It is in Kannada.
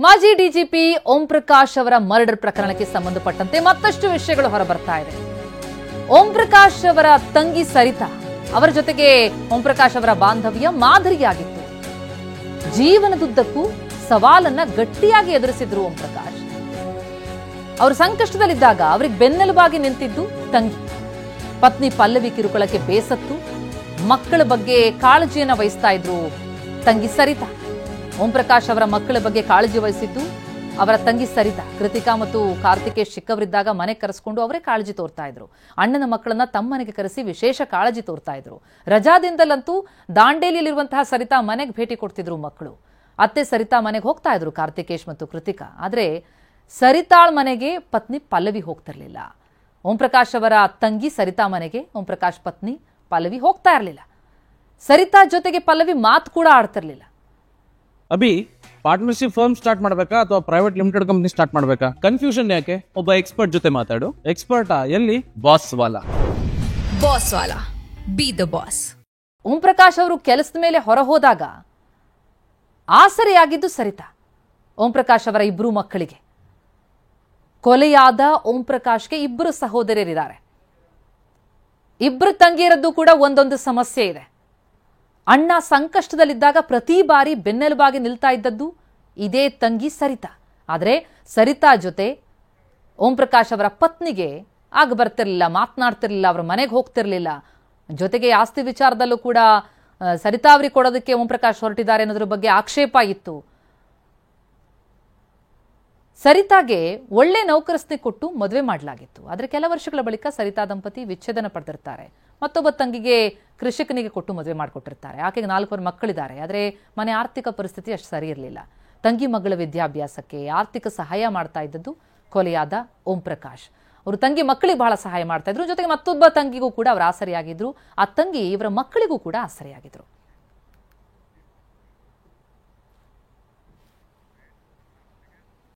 ಮಾಜಿ ಡಿಜಿಪಿ ಓಂ ಪ್ರಕಾಶ್ ಅವರ ಮರ್ಡರ್ ಪ್ರಕರಣಕ್ಕೆ ಸಂಬಂಧಪಟ್ಟಂತೆ ಮತ್ತಷ್ಟು ವಿಷಯಗಳು ಹೊರಬರ್ತಾ ಇದೆ. ಓಂ ಪ್ರಕಾಶ್ ಅವರ ತಂಗಿ ಸರಿತಾ ಅವರ ಜೊತೆಗೆ ಓಂ ಪ್ರಕಾಶ್ ಅವರ ಬಾಂಧವ್ಯ ಮಾದರಿಯಾಗಿತ್ತು. ಜೀವನದುದ್ದಕ್ಕೂ ಸವಾಲನ್ನ ಗಟ್ಟಿಯಾಗಿ ಎದುರಿಸಿದ್ರು ಓಂ ಪ್ರಕಾಶ್. ಅವರು ಸಂಕಷ್ಟದಲ್ಲಿದ್ದಾಗ ಅವರಿಗೆ ಬೆನ್ನೆಲುಬಾಗಿ ನಿಂತಿದ್ದು ತಂಗಿ. ಪತ್ನಿ ಪಲ್ಲವಿ ಕಿರುಕುಳಕ್ಕೆ ಬೇಸತ್ತು ಮಕ್ಕಳ ಬಗ್ಗೆ ಕಾಳಜಿಯನ್ನ ವಹಿಸ್ತಾ ಇದ್ರು ತಂಗಿ ಸರಿತಾ. ಓಂ ಪ್ರಕಾಶ್ ಅವರ ಮಕ್ಕಳ ಬಗ್ಗೆ ಕಾಳಜಿ ವಹಿಸಿದ್ದು ಅವರ ತಂಗಿ ಸರಿತಾ. ಕೃತಿಕಾ ಮತ್ತು ಕಾರ್ತಿಕೇಶ್ ಚಿಕ್ಕವರಿದ್ದಾಗ ಮನೆಗೆ ಕರೆಸ್ಕೊಂಡು ಅವರೇ ಕಾಳಜಿ ತೋರ್ತಾ ಇದ್ರು. ಅಣ್ಣನ ಮಕ್ಕಳನ್ನ ತಮ್ಮ ಮನೆಗೆ ಕರೆಸಿ ವಿಶೇಷ ಕಾಳಜಿ ತೋರ್ತಾ ಇದ್ರು. ರಜಾದಿಂದಲಂತೂ ದಾಂಡೇಲಿಯಲ್ಲಿರುವಂತಹ ಸರಿತಾ ಮನೆಗೆ ಭೇಟಿ ಕೊಡ್ತಿದ್ರು ಮಕ್ಕಳು. ಅತ್ತೆ ಸರಿತಾ ಮನೆಗೆ ಹೋಗ್ತಾ ಇದ್ರು ಕಾರ್ತಿಕೇಶ್ ಮತ್ತು ಕೃತಿಕಾ. ಆದ್ರೆ ಸರಿತಾಳ್ ಮನೆಗೆ ಪತ್ನಿ ಪಲ್ಲವಿ ಹೋಗ್ತಿರ್ಲಿಲ್ಲ. ಓಂ ಪ್ರಕಾಶ್ ಅವರ ತಂಗಿ ಸರಿತಾ ಮನೆಗೆ ಓಂ ಪ್ರಕಾಶ್ ಪತ್ನಿ ಪಲ್ಲವಿ ಹೋಗ್ತಾ ಇರಲಿಲ್ಲ. ಸರಿತಾ ಜೊತೆಗೆ ಪಲ್ಲವಿ ಮಾತು ಕೂಡ ಆಡ್ತಿರ್ಲಿಲ್ಲ. ಅಭಿ, ಪಾರ್ಟ್ನರ್ಶಿಪ್ ಫರ್ಮ್ ಸ್ಟಾರ್ಟ್ ಮಾಡ್ಬೇಕಾ ಅಥವಾ ಪ್ರೈವೇಟ್ ಲಿಮಿಟೆಡ್ ಕಂಪನಿ ಸ್ಟಾರ್ಟ್ ಮಾಡ್ಬೇಕಾ? ಕನ್ಫ್ಯೂಷನ್ ಯಾಕೆ? ಒಬ್ಬ ಎಕ್ಸ್ಪರ್ಟ್ ಜೊತೆ ಮಾತಾಡು. ಎಕ್ಸ್ಪರ್ಟಾ? ಎಲ್ಲಿ? ಬಾಸ್ ವಾಲಾ. Be the boss. Om Prakash ಅವರು ಕೆಲಸದ ಮೇಲೆ ಹೊರ ಹೋದಾಗ ಆಸರೆಯಾಗಿದ್ದು ಸರಿತಾ. ಓಂ ಪ್ರಕಾಶ್ ಅವರ ಇಬ್ಬರು ಮಕ್ಕಳಿಗೆ ಕೊಲೆಯಾದ ಓಂ ಪ್ರಕಾಶ್ಗೆ ಇಬ್ಬರು ಸಹೋದರರಿದ್ದಾರೆ. ಇಬ್ಬರು ತಂಗಿಯರದ್ದು ಕೂಡ ಒಂದೊಂದು ಸಮಸ್ಯೆ ಇದೆ. ಅಣ್ಣ ಸಂಕಷ್ಟದಲ್ಲಿದ್ದಾಗ ಪ್ರತಿ ಬಾರಿ ಬೆನ್ನೆಲುಬಾಗಿ ನಿಲ್ತಾ ಇದ್ದದ್ದು ಇದೇ ತಂಗಿ ಸರಿತಾ. ಆದರೆ ಸರಿತಾ ಜೊತೆ ಓಂ ಪ್ರಕಾಶ್ ಅವರ ಪತ್ನಿಗೆ ಆಗ ಬರ್ತಿರ್ಲಿಲ್ಲ, ಮಾತನಾಡ್ತಿರ್ಲಿಲ್ಲ, ಅವರ ಮನೆಗೆ ಹೋಗ್ತಿರ್ಲಿಲ್ಲ. ಜೊತೆಗೆ ಆಸ್ತಿ ವಿಚಾರದಲ್ಲೂ ಕೂಡ ಸರಿತಾ ಅವರಿಗೆ ಕೊಡೋದಕ್ಕೆ ಓಂ ಪ್ರಕಾಶ್ ಹೊರಟಿದ್ದಾರೆ ಅನ್ನೋದ್ರ ಬಗ್ಗೆ ಆಕ್ಷೇಪ ಇತ್ತು. ಸರಿತಾಗೆ ಒಳ್ಳೆ ನೌಕರಸ್ತಿ ಕೊಟ್ಟು ಮದುವೆ ಮಾಡಲಾಗಿತ್ತು. ಆದರೆ ಕೆಲ ವರ್ಷಗಳ ಬಳಿಕ ಸರಿತಾ ದಂಪತಿ ವಿಚ್ಛೇದನ ಪಡೆದಿರ್ತಾರೆ. ಮತ್ತೊಬ್ಬ ತಂಗಿಗೆ ಕೃಷಿಕನಿಗೆ ಕೊಟ್ಟು ಮದುವೆ ಮಾಡಿಕೊಟ್ಟಿರ್ತಾರೆ. ಆಕೆಗೆ 4 ಮಕ್ಕಳಿದ್ದಾರೆ. ಆದರೆ ಮನೆ ಆರ್ಥಿಕ ಪರಿಸ್ಥಿತಿ ಅಷ್ಟು ಸರಿ ಇರಲಿಲ್ಲ. ತಂಗಿ ಮಗಳ ವಿದ್ಯಾಭ್ಯಾಸಕ್ಕೆ ಆರ್ಥಿಕ ಸಹಾಯ ಮಾಡ್ತಾ ಇದ್ದದ್ದು ಕೊಲೆಯಾದ ಓಂ ಪ್ರಕಾಶ್. ಅವರು ತಂಗಿ ಮಕ್ಕಳಿಗೆ ಬಹಳ ಸಹಾಯ ಮಾಡ್ತಾ ಇದ್ರು. ಜೊತೆಗೆ ಮತ್ತೊಬ್ಬ ತಂಗಿಗೂ ಕೂಡ ಅವರು ಆಸರೆಯಾಗಿದ್ರು. ಆ ತಂಗಿ ಇವರ ಮಕ್ಕಳಿಗೂ ಕೂಡ ಆಸರೆಯಾಗಿದ್ರು.